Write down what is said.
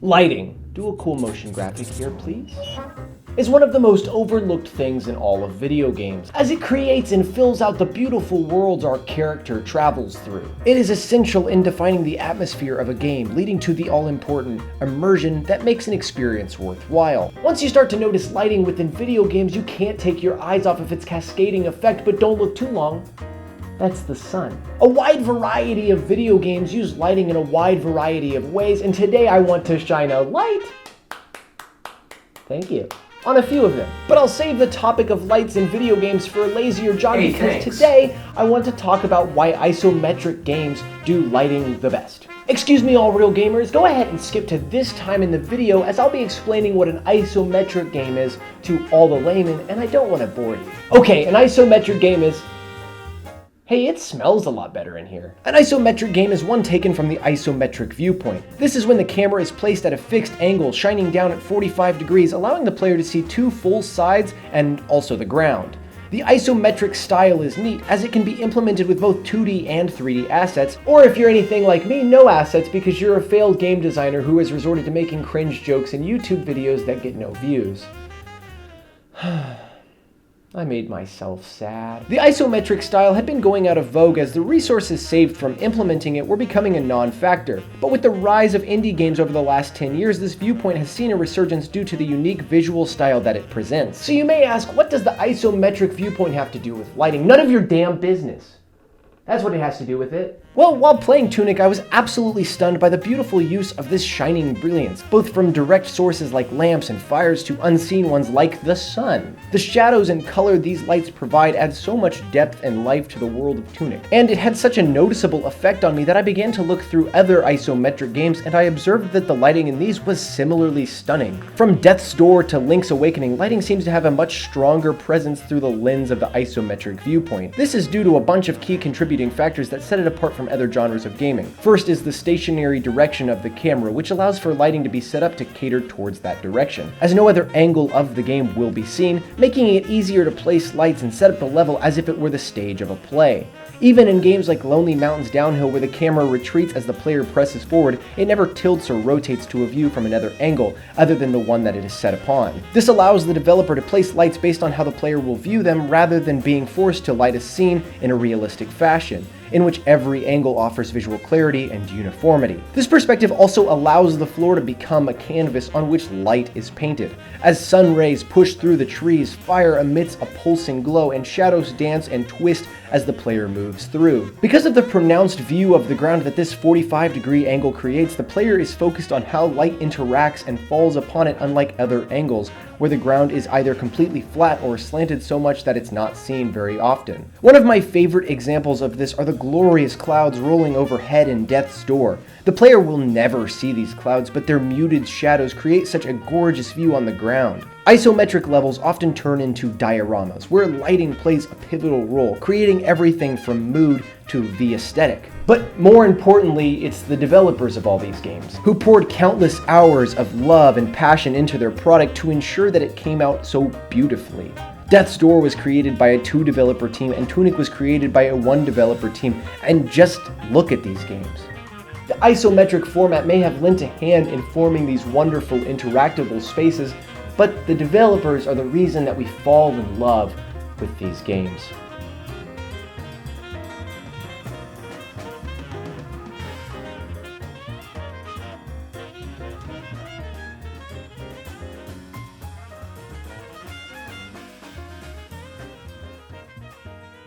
Lighting, do a cool motion graphic here, please, is one of the most overlooked things in all of video games, as it creates and fills out the beautiful worlds our character travels through. It is essential in defining the atmosphere of a game, leading to the all-important immersion that makes an experience worthwhile. Once you start to notice lighting within video games, you can't take your eyes off of its cascading effect, but don't look too long. That's the sun. A wide variety of video games use lighting in a wide variety of ways, and today I want to shine a light, thank you, on a few of them. But I'll save the topic of lights in video games for a lazier jog because today I want to talk about why isometric games do lighting the best. Excuse me, all real gamers, go ahead and skip to this time in the video as I'll be explaining what an isometric game is to all the laymen, and I don't want to bore you. Okay, an isometric game is... Hey, it smells a lot better in here. An isometric game is one taken from the isometric viewpoint. This is when the camera is placed at a fixed angle, shining down at 45 degrees, allowing the player to see two full sides and also the ground. The isometric style is neat as it can be implemented with both 2D and 3D assets, or if you're anything like me, no assets because you're a failed game designer who has resorted to making cringe jokes in YouTube videos that get no views. I made myself sad. The isometric style had been going out of vogue as the resources saved from implementing it were becoming a non-factor. But with the rise of indie games over the last 10 years, this viewpoint has seen a resurgence due to the unique visual style that it presents. So you may ask, what does the isometric viewpoint have to do with lighting? None of your damn business. That's what it has to do with it. Well, while playing Tunic, I was absolutely stunned by the beautiful use of this shining brilliance, both from direct sources like lamps and fires to unseen ones like the sun. The shadows and color these lights provide add so much depth and life to the world of Tunic, and it had such a noticeable effect on me that I began to look through other isometric games and I observed that the lighting in these was similarly stunning. From Death's Door to Link's Awakening, lighting seems to have a much stronger presence through the lens of the isometric viewpoint. This is due to a bunch of key contributing factors that set it apart from other genres of gaming. First is the stationary direction of the camera, which allows for lighting to be set up to cater towards that direction, as no other angle of the game will be seen, making it easier to place lights and set up the level as if it were the stage of a play. Even in games like Lonely Mountains Downhill, where the camera retreats as the player presses forward, it never tilts or rotates to a view from another angle other than the one that it is set upon. This allows the developer to place lights based on how the player will view them rather than being forced to light a scene in a realistic fashion, in which every angle offers visual clarity and uniformity. This perspective also allows the floor to become a canvas on which light is painted. As sun rays push through the trees, fire emits a pulsing glow, and shadows dance and twist as the player moves through. Because of the pronounced view of the ground that this 45-degree angle creates, the player is focused on how light interacts and falls upon it, unlike other angles, where the ground is either completely flat or slanted so much that it's not seen very often. One of my favorite examples of this are the glorious clouds rolling overhead in Death's Door. The player will never see these clouds, but their muted shadows create such a gorgeous view on the ground. Isometric levels often turn into dioramas, where lighting plays a pivotal role, creating everything from mood to the aesthetic. But more importantly, it's the developers of all these games, who poured countless hours of love and passion into their product to ensure that it came out so beautifully. Death's Door was created by a 2-developer team, and Tunic was created by a 1-developer team, and just look at these games. The isometric format may have lent a hand in forming these wonderful interactable spaces, but the developers are the reason that we fall in love with these games.